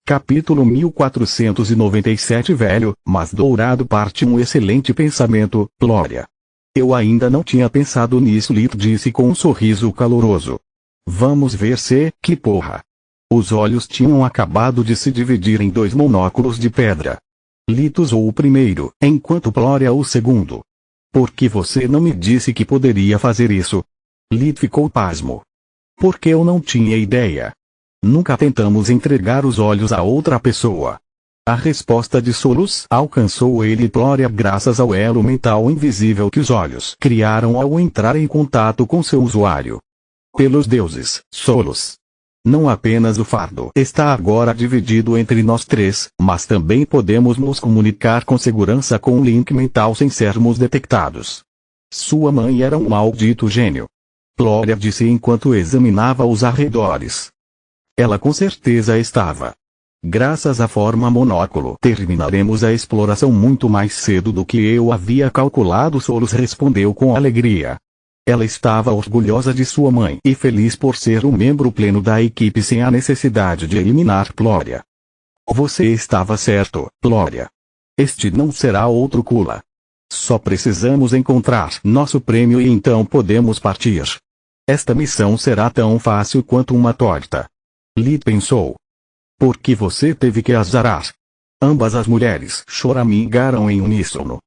Capítulo 1497 Velho, mas dourado parte um excelente pensamento, Glória. Eu ainda não tinha pensado nisso, Lito disse com um sorriso caloroso. Vamos ver se, que porra. Os olhos tinham acabado de se dividir em dois monóculos de pedra. Lito usou o primeiro, enquanto Glória o segundo. Por que você não me disse que poderia fazer isso? Lito ficou pasmo. Porque eu não tinha ideia. Nunca tentamos entregar os olhos a outra pessoa. A resposta de Solos alcançou ele e Glória graças ao elo mental invisível que os olhos criaram ao entrar em contato com seu usuário. Pelos deuses, Solos. Não apenas o fardo está agora dividido entre nós três, mas também podemos nos comunicar com segurança com um link mental sem sermos detectados. Sua mãe era um maldito gênio. Glória disse enquanto examinava os arredores. Ela com certeza estava. Graças à forma monóculo terminaremos a exploração muito mais cedo do que eu havia calculado. Solos respondeu com alegria. Ela estava orgulhosa de sua mãe e feliz por ser um membro pleno da equipe sem a necessidade de eliminar Glória. Você estava certo, Glória. Este não será outro Kula. Só precisamos encontrar nosso prêmio e então podemos partir. Esta missão será tão fácil quanto uma torta. Lee pensou. Por que você teve que azarar? Ambas as mulheres choramingaram em uníssono.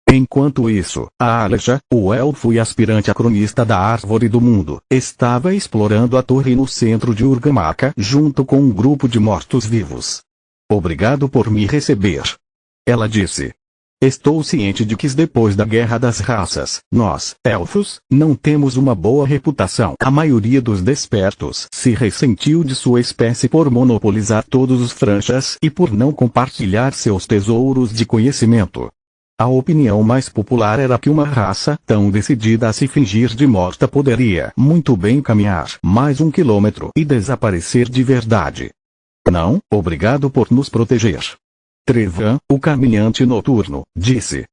Enquanto isso, a Aleja, o elfo e aspirante a cronista da Árvore do Mundo, estava explorando a torre no centro de Urgamaka junto com um grupo de mortos-vivos. Obrigado por me receber. Ela disse. Estou ciente de que depois da Guerra das Raças, nós, elfos, não temos uma boa reputação. A maioria dos despertos se ressentiu de sua espécie por monopolizar todos os franchas e por não compartilhar seus tesouros de conhecimento. A opinião mais popular era que uma raça tão decidida a se fingir de morta poderia muito bem caminhar mais 1 quilômetro e desaparecer de verdade. Não, obrigado por nos proteger. Trevan, o caminhante noturno, disse.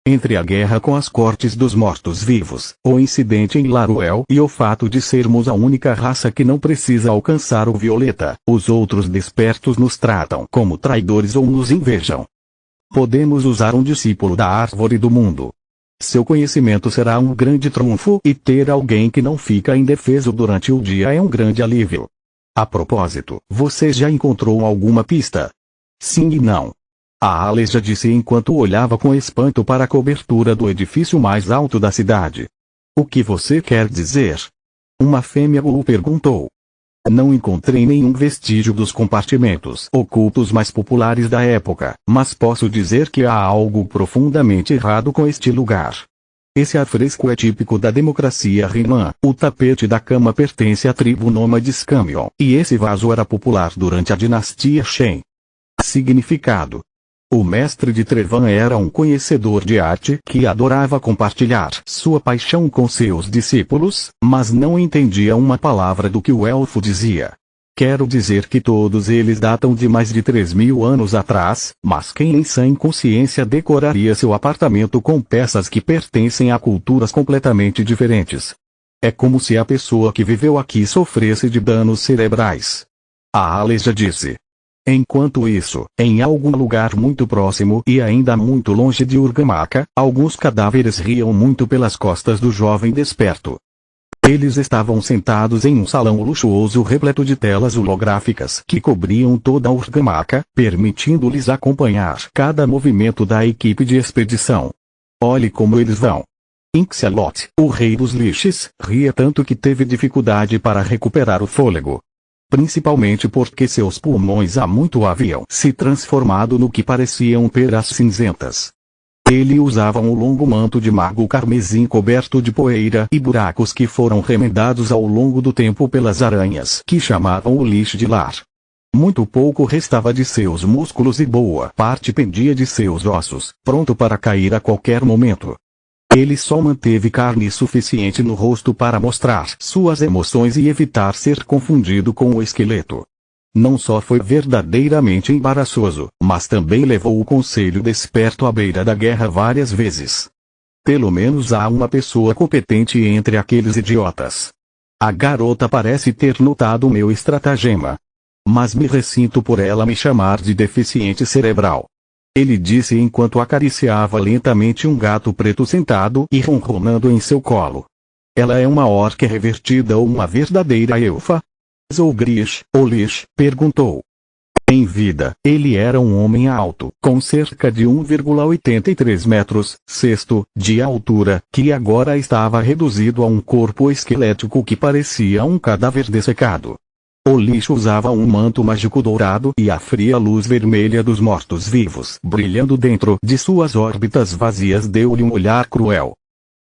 Entre a guerra com as cortes dos mortos-vivos, o incidente em Laruel e o fato de sermos a única raça que não precisa alcançar o violeta, os outros despertos nos tratam como traidores ou nos invejam. Podemos usar um discípulo da Árvore do Mundo. Seu conhecimento será um grande trunfo e ter alguém que não fica indefeso durante o dia é um grande alívio. A propósito, você já encontrou alguma pista? Sim e não. A Aleja disse enquanto olhava com espanto para a cobertura do edifício mais alto da cidade. O que você quer dizer? Uma fêmea o perguntou. Não encontrei nenhum vestígio dos compartimentos ocultos mais populares da época, mas posso dizer que há algo profundamente errado com este lugar. Esse afresco é típico da democracia Rimã, o tapete da cama pertence à tribo nômade Scamion, e esse vaso era popular durante a dinastia Shen. Significado. O mestre de Trevan era um conhecedor de arte que adorava compartilhar sua paixão com seus discípulos, mas não entendia uma palavra do que o elfo dizia. Quero dizer que todos eles datam de mais de 3.000 anos atrás, mas quem em sã consciência decoraria seu apartamento com peças que pertencem a culturas completamente diferentes? É como se a pessoa que viveu aqui sofresse de danos cerebrais. A Aleja disse. Enquanto isso, em algum lugar muito próximo e ainda muito longe de Urgamaka, alguns cadáveres riam muito pelas costas do jovem desperto. Eles estavam sentados em um salão luxuoso repleto de telas holográficas que cobriam toda a Urgamaka, permitindo-lhes acompanhar cada movimento da equipe de expedição. Olhe como eles vão. Inxalot, o rei dos lixes, ria tanto que teve dificuldade para recuperar o fôlego. Principalmente porque seus pulmões há muito haviam se transformado no que pareciam peras cinzentas. Ele usava um longo manto de mago carmesim coberto de poeira e buracos que foram remendados ao longo do tempo pelas aranhas que chamavam o lixo de lar. Muito pouco restava de seus músculos e boa parte pendia de seus ossos, pronto para cair a qualquer momento. Ele só manteve carne suficiente no rosto para mostrar suas emoções e evitar ser confundido com o esqueleto. Não só foi verdadeiramente embaraçoso, mas também levou o conselho desperto à beira da guerra várias vezes. Pelo menos há uma pessoa competente entre aqueles idiotas. A garota parece ter notado meu estratagema. Mas me ressinto por ela me chamar de deficiente cerebral. Ele disse enquanto acariciava lentamente um gato preto sentado e ronronando em seu colo. Ela é uma orca revertida ou uma verdadeira elfa? Zolgrish, Olish, perguntou. Em vida, ele era um homem alto, com cerca de 1,83 metros, de altura, que agora estava reduzido a um corpo esquelético que parecia um cadáver dessecado. O lixo usava um manto mágico dourado e a fria luz vermelha dos mortos-vivos brilhando dentro de suas órbitas vazias deu-lhe um olhar cruel.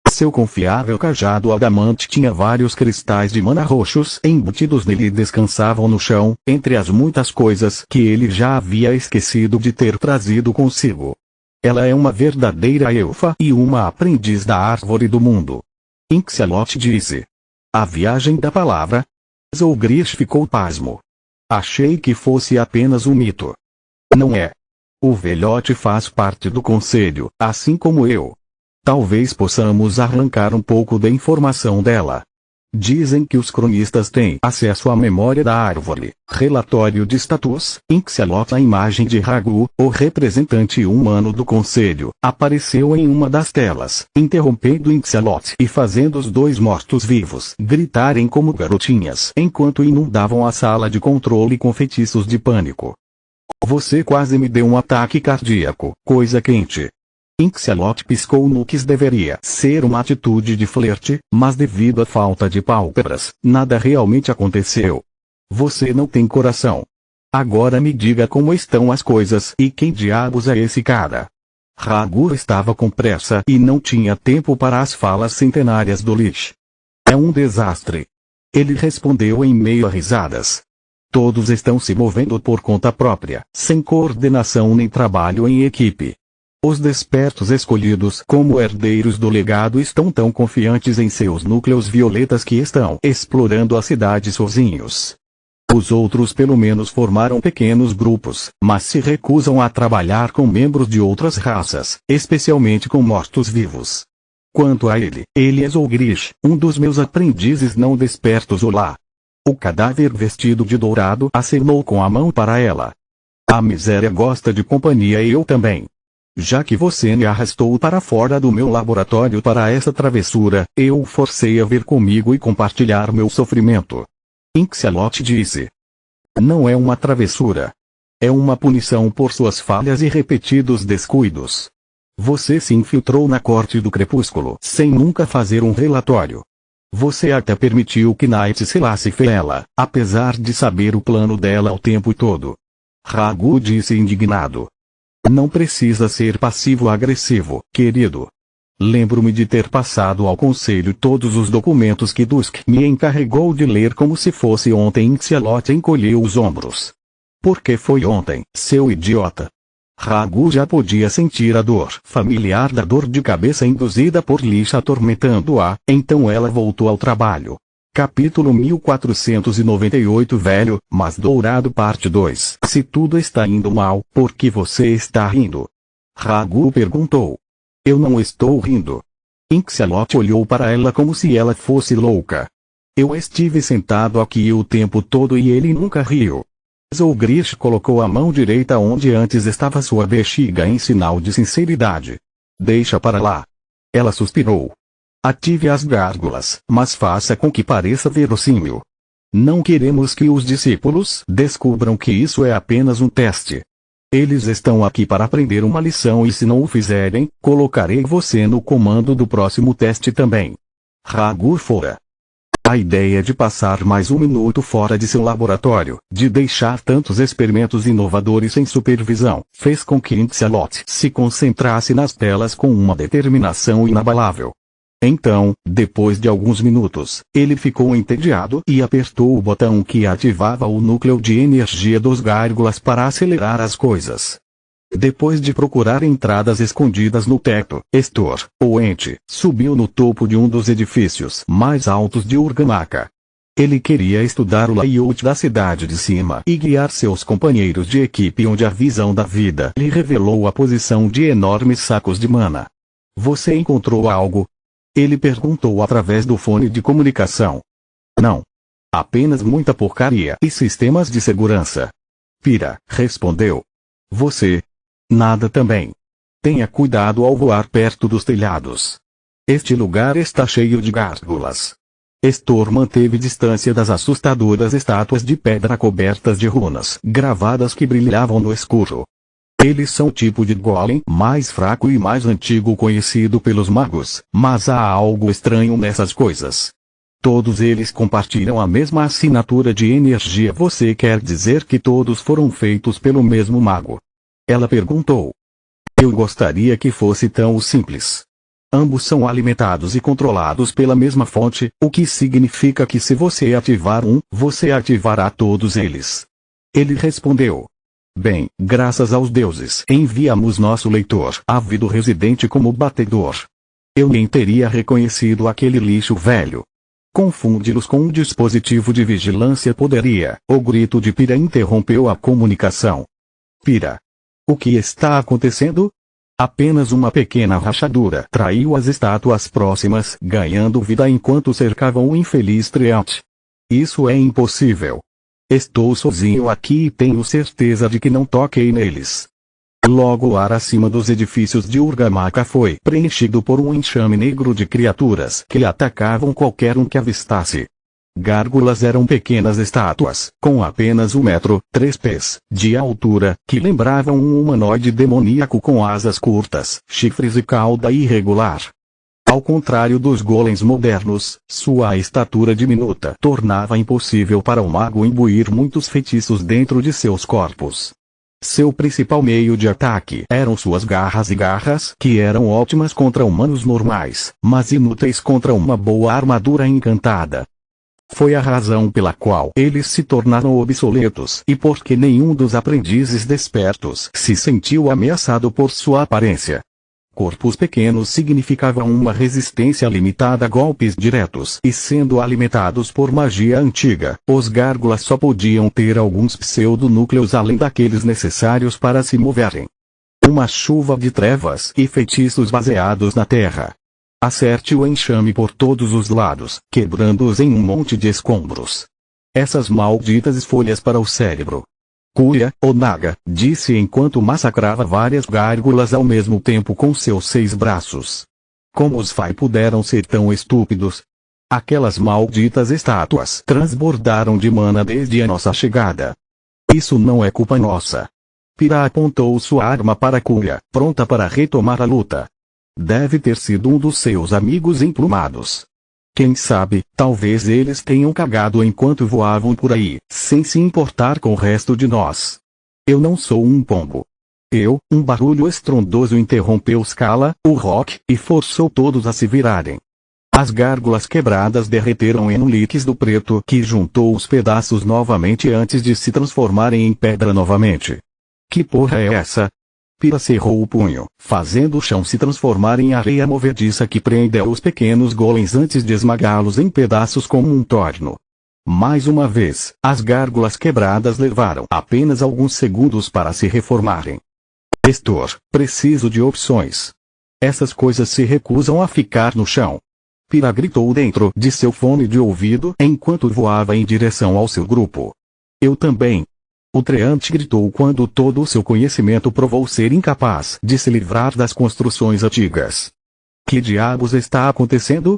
Seu confiável cajado adamante tinha vários cristais de mana roxos embutidos nele e descansavam no chão, entre as muitas coisas que ele já havia esquecido de ter trazido consigo. Ela é uma verdadeira elfa e uma aprendiz da árvore do mundo. Inxialot disse. A viagem da palavra? Zolgrish ficou pasmo. Achei que fosse apenas um mito. Não é. O velhote faz parte do conselho, assim como eu. Talvez possamos arrancar um pouco da informação dela. Dizem que os cronistas têm acesso à memória da árvore. Relatório de status. Inxialot. A imagem de Ragu, o representante humano do conselho, apareceu em uma das telas, interrompendo Inxialot e fazendo os dois mortos-vivos gritarem como garotinhas enquanto inundavam a sala de controle com feitiços de pânico. Você quase me deu um ataque cardíaco, coisa quente. Inxialot piscou no que deveria ser uma atitude de flerte, mas devido à falta de pálpebras, nada realmente aconteceu. Você não tem coração. Agora me diga como estão as coisas e quem diabos é esse cara? Ragu estava com pressa e não tinha tempo para as falas centenárias do Lish. É um desastre. Ele respondeu em meio a risadas. Todos estão se movendo por conta própria, sem coordenação nem trabalho em equipe. Os despertos escolhidos como herdeiros do legado estão tão confiantes em seus núcleos violetas que estão explorando a cidade sozinhos. Os outros pelo menos formaram pequenos grupos, mas se recusam a trabalhar com membros de outras raças, especialmente com mortos-vivos. Quanto a ele é Zolgrish, um dos meus aprendizes não despertos. Olá! O cadáver vestido de dourado acenou com a mão para ela. A miséria gosta de companhia e eu também. Já que você me arrastou para fora do meu laboratório para essa travessura, eu o forcei a vir comigo e compartilhar meu sofrimento. Inxialot disse. Não é uma travessura. É uma punição por suas falhas e repetidos descuidos. Você se infiltrou na corte do crepúsculo sem nunca fazer um relatório. Você até permitiu que Night selasse ela, apesar de saber o plano dela o tempo todo. Ragu disse indignado. Não precisa ser passivo-agressivo, querido. Lembro-me de ter passado ao conselho todos os documentos que Dusk me encarregou de ler como se fosse ontem. Inxialot encolheu os ombros. Por que foi ontem, seu idiota? Ragu já podia sentir a dor familiar da dor de cabeça induzida por Lish atormentando-a, então ela voltou ao trabalho. Capítulo 1498 Velho, mas dourado parte 2. Se tudo está indo mal, por que você está rindo? Ragu perguntou. Eu não estou rindo. Inxialot olhou para ela como se ela fosse louca. Eu estive sentado aqui o tempo todo e ele nunca riu. Zolgrish colocou a mão direita onde antes estava sua bexiga em sinal de sinceridade. Deixa para lá. Ela suspirou. Ative as gárgulas, mas faça com que pareça verossímil. Não queremos que os discípulos descubram que isso é apenas um teste. Eles estão aqui para aprender uma lição e se não o fizerem, colocarei você no comando do próximo teste também. Ragu fora. A ideia de passar mais um minuto fora de seu laboratório, de deixar tantos experimentos inovadores sem supervisão, fez com que Inxialot se concentrasse nas telas com uma determinação inabalável. Então, depois de alguns minutos, ele ficou entediado e apertou o botão que ativava o núcleo de energia dos gárgulas para acelerar as coisas. Depois de procurar entradas escondidas no teto, Estor, o ente, subiu no topo de um dos edifícios mais altos de Urgamaka. Ele queria estudar o layout da cidade de cima e guiar seus companheiros de equipe onde a visão da vida lhe revelou a posição de enormes sacos de mana. Você encontrou algo? Ele perguntou através do fone de comunicação. Não. Apenas muita porcaria e sistemas de segurança. Pira respondeu. Você? Nada também. Tenha cuidado ao voar perto dos telhados. Este lugar está cheio de gárgulas. Estor manteve distância das assustadoras estátuas de pedra cobertas de runas gravadas que brilhavam no escuro. Eles são o tipo de golem mais fraco e mais antigo conhecido pelos magos, mas há algo estranho nessas coisas. Todos eles compartilham a mesma assinatura de energia. Você quer dizer que todos foram feitos pelo mesmo mago? Ela perguntou. Eu gostaria que fosse tão simples. Ambos são alimentados e controlados pela mesma fonte, o que significa que se você ativar um, você ativará todos eles. Ele respondeu. Bem, graças aos deuses, enviamos nosso leitor, ávido residente como batedor. Eu nem teria reconhecido aquele lixo velho. Confundi-los com um dispositivo de vigilância poderia. O grito de Pira interrompeu a comunicação. Pira. O que está acontecendo? Apenas uma pequena rachadura traiu as estátuas próximas, ganhando vida enquanto cercavam o infeliz Treant. Isso é impossível. Estou sozinho aqui e tenho certeza de que não toquei neles. Logo o ar acima dos edifícios de Urgamaka foi preenchido por um enxame negro de criaturas que atacavam qualquer um que avistasse. Gárgulas eram pequenas estátuas, com apenas 1 metro, 3 pés, de altura, que lembravam um humanoide demoníaco com asas curtas, chifres e cauda irregular. Ao contrário dos golems modernos, sua estatura diminuta tornava impossível para o mago imbuir muitos feitiços dentro de seus corpos. Seu principal meio de ataque eram suas garras e garras, que eram ótimas contra humanos normais, mas inúteis contra uma boa armadura encantada. Foi a razão pela qual eles se tornaram obsoletos e porque nenhum dos aprendizes despertos se sentiu ameaçado por sua aparência. Corpos pequenos significavam uma resistência limitada a golpes diretos e sendo alimentados por magia antiga, os gárgulas só podiam ter alguns pseudonúcleos além daqueles necessários para se moverem. Uma chuva de trevas e feitiços baseados na terra. Acerte o enxame por todos os lados, quebrando-os em um monte de escombros. Essas malditas folhas para o cérebro. Kuya, o Naga, disse enquanto massacrava várias gárgulas ao mesmo tempo com seus 6 braços. Como os Fai puderam ser tão estúpidos? Aquelas malditas estátuas transbordaram de mana desde a nossa chegada. Isso não é culpa nossa. Pira apontou sua arma para Kuya, pronta para retomar a luta. Deve ter sido um dos seus amigos emplumados. Quem sabe, talvez eles tenham cagado enquanto voavam por aí, sem se importar com o resto de nós. Eu não sou um pombo. Um barulho estrondoso interrompeu Scala, o Rock, e forçou todos a se virarem. As gárgulas quebradas derreteram em um líquido preto que juntou os pedaços novamente antes de se transformarem em pedra novamente. Que porra é essa? Pira cerrou o punho, fazendo o chão se transformar em areia movediça que prendeu os pequenos golems antes de esmagá-los em pedaços como um torno. Mais uma vez, as gárgulas quebradas levaram apenas alguns segundos para se reformarem. Estor, preciso de opções. Essas coisas se recusam a ficar no chão. Pira gritou dentro de seu fone de ouvido enquanto voava em direção ao seu grupo. Eu também. O Treant gritou quando todo o seu conhecimento provou ser incapaz de se livrar das construções antigas. Que diabos está acontecendo?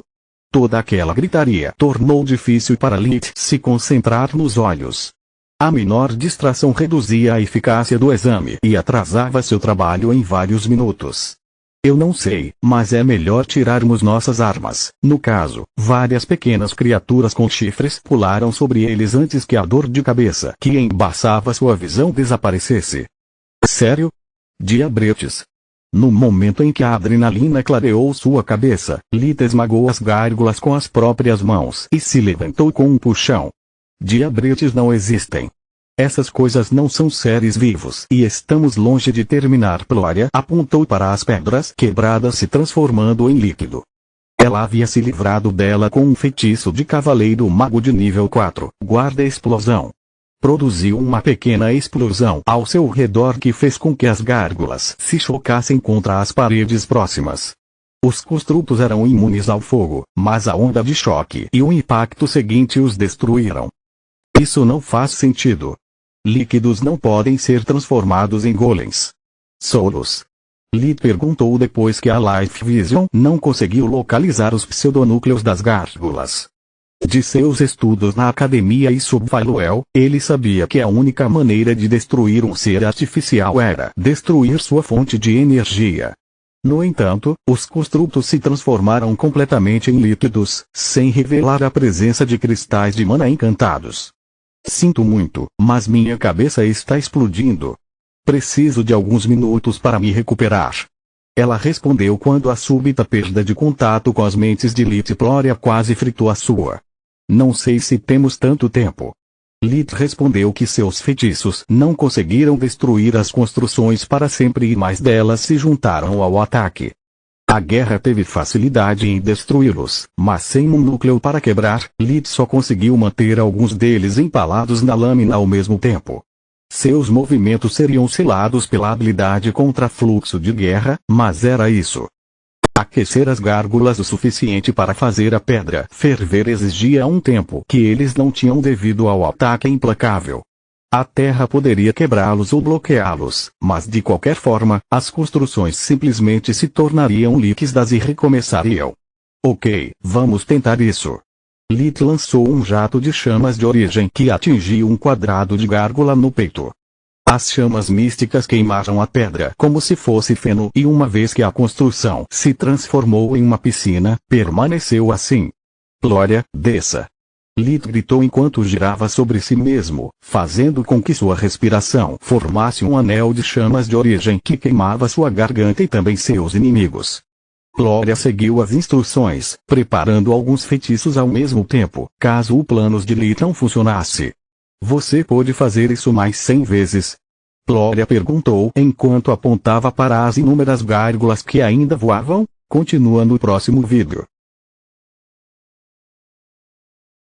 Toda aquela gritaria tornou difícil para Lit se concentrar nos olhos. A menor distração reduzia a eficácia do exame e atrasava seu trabalho em vários minutos. Eu não sei, mas é melhor tirarmos nossas armas. No caso, várias pequenas criaturas com chifres pularam sobre eles antes que a dor de cabeça que embaçava sua visão desaparecesse. Sério? Diabretes. No momento em que a adrenalina clareou sua cabeça, Lita esmagou as gárgulas com as próprias mãos e se levantou com um puxão. Diabretes não existem. Essas coisas não são seres vivos e estamos longe de terminar. Plória apontou para as pedras quebradas se transformando em líquido. Ela havia se livrado dela com um feitiço de cavaleiro mago de nível 4, guarda-explosão. Produziu uma pequena explosão ao seu redor que fez com que as gárgulas se chocassem contra as paredes próximas. Os construtos eram imunes ao fogo, mas a onda de choque e o impacto seguinte os destruíram. Isso não faz sentido. Líquidos não podem ser transformados em golems. Solos. Lee perguntou depois que a Life Vision não conseguiu localizar os pseudonúcleos das gárgulas. De seus estudos na academia e sob Failwell, ele sabia que a única maneira de destruir um ser artificial era destruir sua fonte de energia. No entanto, os construtos se transformaram completamente em líquidos, sem revelar a presença de cristais de mana encantados. Sinto muito, mas minha cabeça está explodindo. Preciso de alguns minutos para me recuperar. Ela respondeu quando a súbita perda de contato com as mentes de Lit e Ploria quase fritou a sua. Não sei se temos tanto tempo. Lit respondeu que seus feitiços não conseguiram destruir as construções para sempre e mais delas se juntaram ao ataque. A guerra teve facilidade em destruí-los, mas sem um núcleo para quebrar, Lit só conseguiu manter alguns deles empalados na lâmina ao mesmo tempo. Seus movimentos seriam selados pela habilidade contra fluxo de guerra, mas era isso. Aquecer as gárgulas o suficiente para fazer a pedra ferver exigia um tempo que eles não tinham devido ao ataque implacável. A terra poderia quebrá-los ou bloqueá-los, mas de qualquer forma, as construções simplesmente se tornariam líquidas e recomeçariam. Ok, vamos tentar isso. Lit lançou um jato de chamas de origem que atingiu um quadrado de gárgula no peito. As chamas místicas queimaram a pedra como se fosse feno e uma vez que a construção se transformou em uma piscina, permaneceu assim. Ploria, desça. Lit gritou enquanto girava sobre si mesmo, fazendo com que sua respiração formasse um anel de chamas de origem que queimava sua garganta e também seus inimigos. Ploria seguiu as instruções, preparando alguns feitiços ao mesmo tempo, caso o plano de Lit não funcionasse. Você pode fazer isso mais 100 vezes? Ploria perguntou enquanto apontava para as inúmeras gárgulas que ainda voavam. Continua no próximo vídeo.